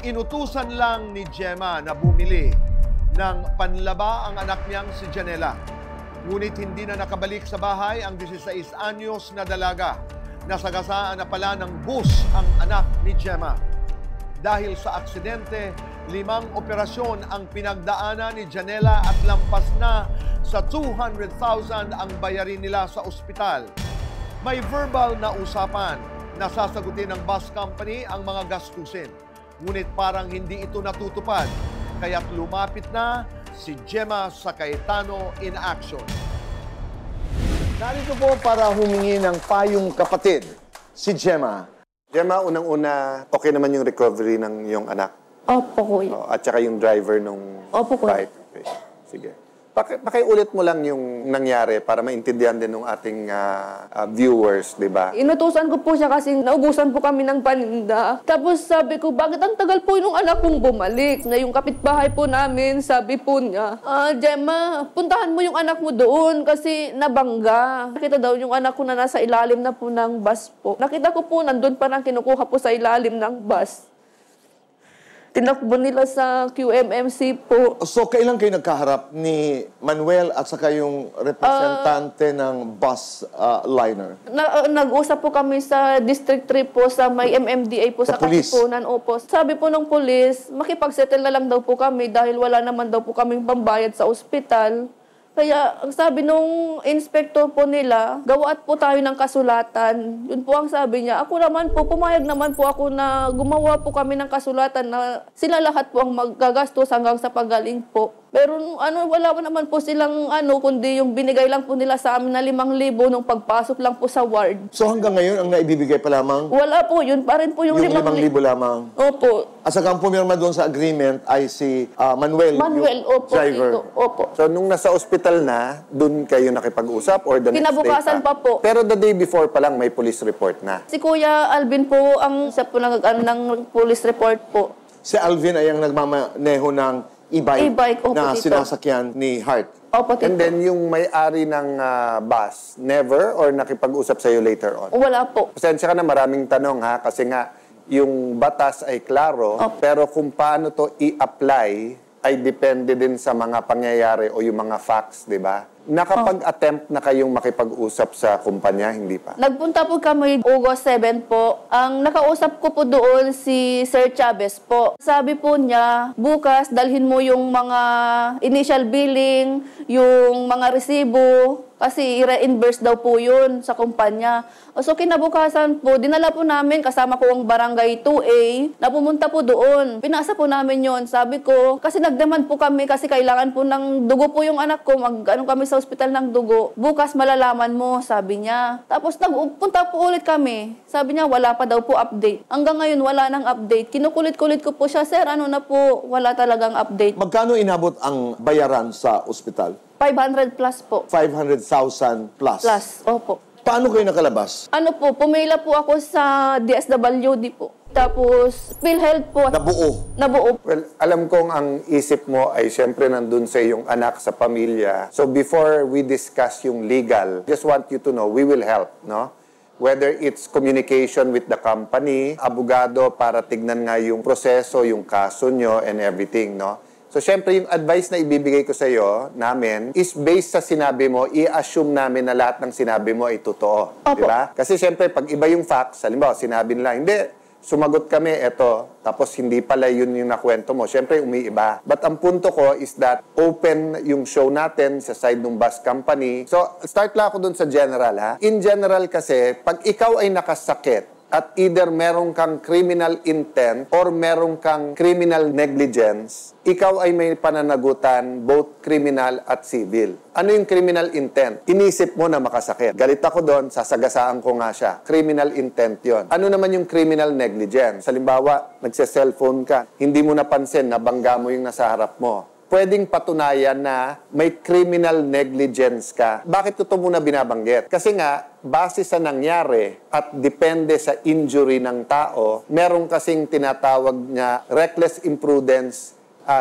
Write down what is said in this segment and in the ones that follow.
Inutusan lang ni Gemma na bumili ng panlaba ang anak niyang si Janela. Ngunit hindi na nakabalik sa bahay ang 16 anyos na dalaga. Nasagasaan na pala ng bus ang anak ni Gemma. Dahil sa aksidente, 5 operasyon ang pinagdaanan ni Janela at lampas na sa 200,000 ang bayarin nila sa ospital. May verbal na usapan na sasagutin ng bus company ang mga gastusin. Ngunit parang hindi ito natutupad, kaya't lumapit na si Gemma sa Cayetano in action. Narito po para humingi ng payong kapatid, si Gemma. Gemma, unang-una, okay naman yung recovery ng iyong anak? Opo, kuya. At saka yung driver nung Opo, kuya. bike. Okay. Sige. Pakiulit mo lang yung nangyari para maintindihan din ng ating viewers, di ba? Inutusan ko po siya kasi naubusan po kami ng paninda. Tapos sabi ko, bakit ang tagal po yung anak kong bumalik? Na yung kapitbahay po namin, sabi po niya, Gemma, puntahan mo yung anak mo doon kasi nabangga. Nakita daw yung anak ko na nasa ilalim na po ng bus po. Nakita ko po, nandun pa nang kinukuha po sa ilalim ng bus. Tinakbo nila sa QMMC po. So, kailan kayo nagkaharap ni Manuel at saka yung representante ng bus liner? Nag-usap po kami sa District 3 po, sa may MMDA po, sa Katipunan. Opo. Sabi po ng polis, makipagsettle na lang daw po kami dahil wala naman daw po kaming pambayad sa ospital. Kaya, ang sabi nung inspector po nila, gawaat po tayo ng kasulatan. Yun po ang sabi niya. Ako naman po, pumayag naman po ako na gumawa po kami ng kasulatan na sila lahat po ang maggagastos hanggang sa pagaling po. Pero wala naman po silang kundi yung binigay lang po nila sa amin na 5,000 nung pagpasok lang po sa ward. So hanggang ngayon, ang naibibigay pa lamang? Wala po, yun pa rin po yung 5,000 lamang? Opo. At saka ang pumirma doon sa agreement ay si Manuel, opo, driver. Dito, opo. So, nung nasa ospital na, doon kayo nakipag-usap or the next day Kinabukasan pa po. Pero the day before pa lang may police report na. Si Kuya Alvin po ang siya po ng police report po. Si Alvin ay ang nagmamaneho ng e-bike opo, na dito. sinasakyan ni Hart. Opo, tito. And then yung may-ari ng bus, never or nakipag-usap sa'yo later on? Wala po. Pasensya ka na, maraming tanong ha, kasi nga yung batas ay klaro, pero kung paano to i-apply ay depende din sa mga pangyayari o yung mga facts, di ba? Nakapag-attempt na kayong makipag-usap sa kumpanya, hindi pa? Nagpunta po kami August 7 po. Ang nakausap ko po doon si Sir Chavez po. Sabi po niya, bukas dalhin mo yung mga initial billing, yung mga resibo, kasi i-reimburse daw po yun sa kumpanya. So kinabukasan po, dinala po namin kasama ko ang barangay 2A na pumunta po doon. Pinasa po namin yon. Sabi ko, kasi nagdemand po kami kasi kailangan po ng dugo po yung anak ko. Kami sa ospital ng dugo. Bukas malalaman mo, sabi niya. Tapos nagpunta po ulit kami. Sabi niya, wala pa daw po update. Hanggang ngayon, wala nang update. Kinukulit-kulit ko po siya, sir, na po, wala talagang update. Magkano inabot ang bayaran sa ospital? 500 plus po. 500,000 plus? Plus, opo. Paano kayo nakalabas? Pumila po ako sa DSWD po. Tapos, PhilHealth po. Nabuo. Well, alam kong ang isip mo ay siyempre nandun sa iyong anak, sa pamilya. So before we discuss yung legal, just want you to know, we will help, no? Whether it's communication with the company, abogado para tignan nga yung proseso, yung kaso nyo, and everything, no? So, syempre, yung advice na ibibigay ko sa iyo, namin, is based sa sinabi mo, i-assume namin na lahat ng sinabi mo ay totoo. Di ba? Kasi, syempre, pag iba yung facts, halimbawa, sinabi nila, hindi, sumagot kami, eto, tapos hindi pala yun yung nakwento mo. Syempre, umiiba. But ang punto ko is that open yung show natin sa side ng bus company. So, start lang ako dun sa general, ha? In general kasi, pag ikaw ay nakasakit, at either meron kang criminal intent or meron kang criminal negligence, ikaw ay may pananagutan, both criminal at civil. Ano yung criminal intent? Inisip mo na makasakit. Galit ako doon, sasagasaan ko nga siya. Criminal intent yon. Ano naman yung criminal negligence? Halimbawa, nagse-cellphone ka, hindi mo napansin, nabangga mo yung nasa harap mo. Pwedeng patunayan na may criminal negligence ka. Bakit ito muna binabanggit? Kasi nga, base sa nangyari at depende sa injury ng tao, meron kasing tinatawag niya reckless imprudence,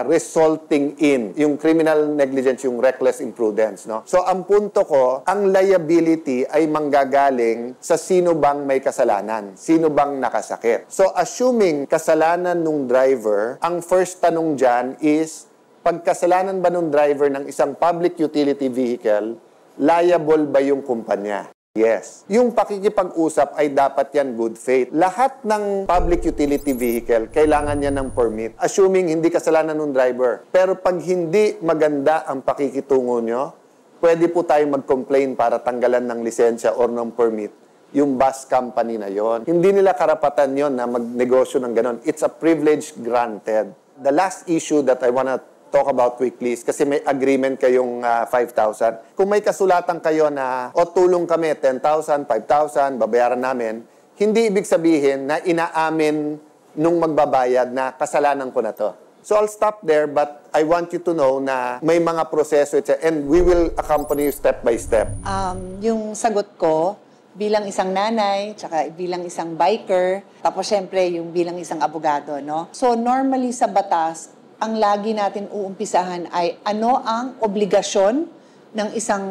resulting in yung criminal negligence, yung reckless imprudence, no? So ang punto ko, ang liability ay manggagaling sa sino bang may kasalanan, sino bang nakasakit. So assuming kasalanan nung driver, ang first tanong dyan is, pagkasalanan ba nung driver ng isang public utility vehicle, liable ba yung kumpanya? Yes. Yung pakikipag-usap ay dapat yan good faith. Lahat ng public utility vehicle, kailangan yan ng permit. Assuming hindi kasalanan ng driver. Pero pag hindi maganda ang pakikitungo nyo, pwede po tayo mag-complain para tanggalan ng lisensya or ng permit yung bus company na yon. Hindi nila karapatan yon na magnegosyo ng ganon. It's a privilege granted. The last issue that I wanna talk about quickly kasi may agreement kayong 5,000. Kung may kasulatan kayo na tulong kami 10,000, 5,000, babayaran namin, hindi ibig sabihin na inaamin nung magbabayad na kasalanan ko na to. So I'll stop there, but I want you to know na may mga proseso and we will accompany you step by step. Yung sagot ko bilang isang nanay, tsaka bilang isang biker, tapos syempre yung bilang isang abogado, no? So normally sa batas, ang lagi natin uumpisahan ay ano ang obligasyon ng isang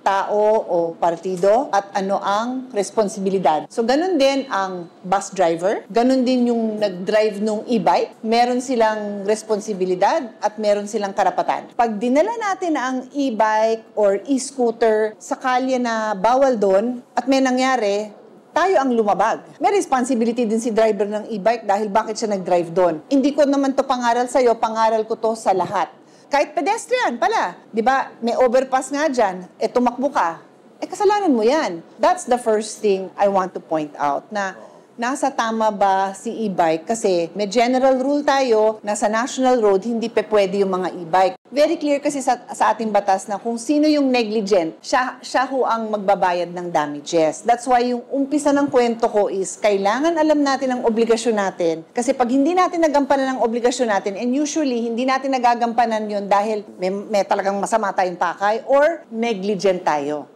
tao o partido at ano ang responsibilidad. So, ganun din ang bus driver, ganun din yung nag-drive nung e-bike. Meron silang responsibilidad at meron silang karapatan. Pag dinala natin ang e-bike or e-scooter sa kalye na bawal doon at may nangyari, tayo ang lumabag. May responsibility din si driver ng e-bike dahil bakit siya nag-drive doon. Hindi ko naman to pangaral sa'yo, pangaral ko to sa lahat. Kahit pedestrian pala, di ba, may overpass nga dyan, tumakbo ka, kasalanan mo yan. That's the first thing I want to point out, na nasa tama ba si e-bike? Kasi may general rule tayo na sa national road, hindi pwede yung mga e-bike. Very clear kasi sa ating batas na kung sino yung negligent, siya ho ang magbabayad ng damages. That's why yung umpisa ng kwento ko is kailangan alam natin ang obligasyon natin. Kasi pag hindi natin nagampanan ang obligasyon natin, and usually hindi natin nagagampanan yun dahil may talagang masama tayong pakay or negligent tayo.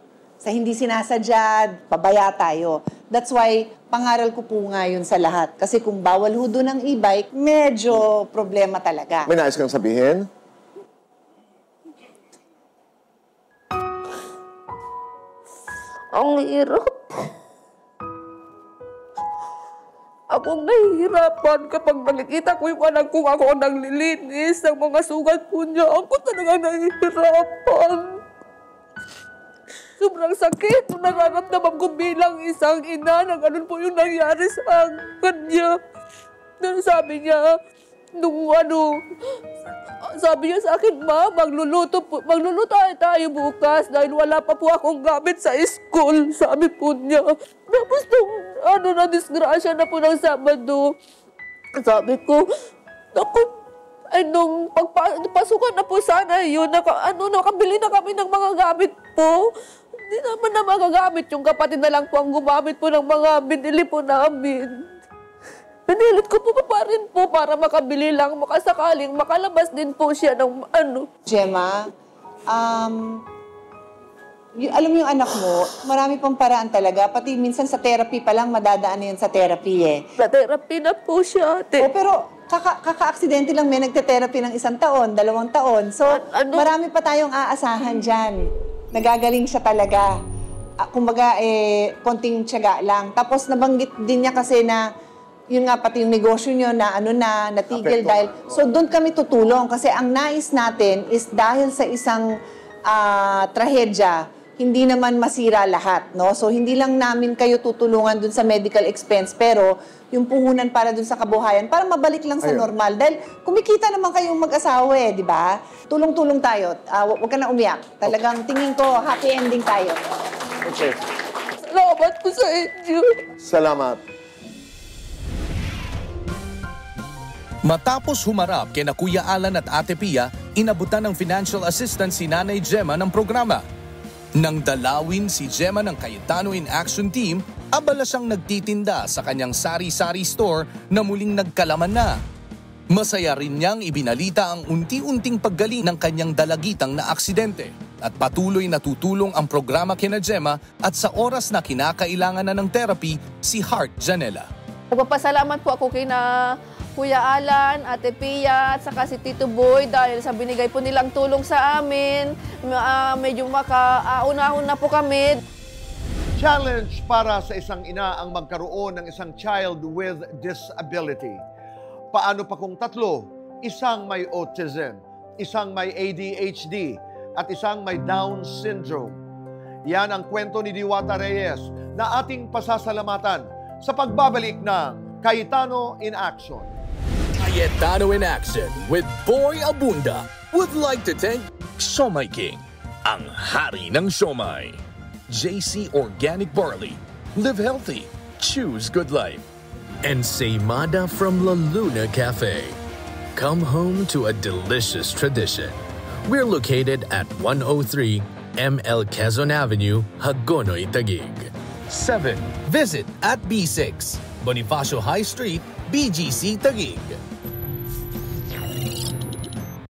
Sa hindi sinasadya, pabaya tayo. That's why pangaral ko po nga yun sa lahat. Kasi kung bawal ho doon ang e-bike, medyo problema talaga. May nais kang sabihin? Ang hirap. Akong nahihirapan kapag nakikita ko yung anak kong ako ang naglilinis ng mga sugat po niya. Ako talaga nahihirapan. Sobrang sakit nung nararamdaman ko bilang isang ina na ganun po yung nangyari sa kanya. Sabi niya, sabi niya sa akin, Ma, magluluto tayo bukas dahil wala pa po akong gamit sa school, sabi po niya. Tapos na disgrasya na po ng Sabado. Sabi ko, nung pasukan na po sana yun, nakabili na kami ng mga gamit po. Hindi naman na magagamit. Yung kapatid na lang po ang gumamit po ng mga binili po namin. Pinilit ko po pa rin po para makabili lang, makasakaling makalabas din po siya ng Gemma, alam mo yung anak mo, marami pang paraan talaga. Pati minsan sa therapy pa lang, madadaan na yan sa therapy eh. Sa therapy na po siya, ate. Pero kaka-aksidente lang may nagte-therapy ng 1 taon, 2 taon. So, marami pa tayong aasahan dyan. Nagagaling siya talaga. Kumbaga, konting tiyaga lang. Tapos nabanggit din niya kasi na yun nga, pati yung negosyo nyo na natigil dahil... So, doon kami tutulong kasi ang nais natin is dahil sa isang trahedya, hindi naman masira lahat, no? So, hindi lang namin kayo tutulungan doon sa medical expense, pero yung puhunan para doon sa kabuhayan, para mabalik lang sa normal. Dahil kumikita naman kayong mag-asawa di ba? Tulong-tulong tayo. Huwag ka na umiyak. Talagang tingin ko, happy ending tayo. Okay. Salamat po sa inyo. Salamat. Matapos humarap kina Kuya Alan at Ate Pia, inabutan ng financial assistance si Nanay Gemma ng programa. Nang dalawin si Gemma ng Cayetano in Action Team, abala siyang nagtitinda sa kanyang sari-sari store na muling nagkalaman na. Masaya rin niyang ibinalita ang unti-unting paggaling ng kanyang dalagitang na aksidente at patuloy na tutulong ang programa kina Gemma at sa oras na kinakailangan na ng therapy si Heart Janela. Nagpapasalamat po ako kay na Kuya Alan, Ate Pia, at saka si Tito Boy dahil sa binigay po nilang tulong sa amin. Medyo makaunahon na po kami. Challenge para sa isang ina ang magkaroon ng isang child with disability. Paano pa kung tatlo? Isang may autism, isang may ADHD, at isang may Down syndrome. Yan ang kwento ni Diwata Reyes na ating pasasalamatan sa pagbabalik ng Cayetano in Action. Cayetano in Action with Boy Abunda would like to thank Siomai King, ang hari ng siomai. JC Organic Barley, live healthy, choose good life. And Seimada from La Luna Cafe. Come home to a delicious tradition. We're located at 103 ML Quezon Avenue, Hagonoy, Taguig. 7. Visit at B6, Bonifacio High Street, BGC, Taguig.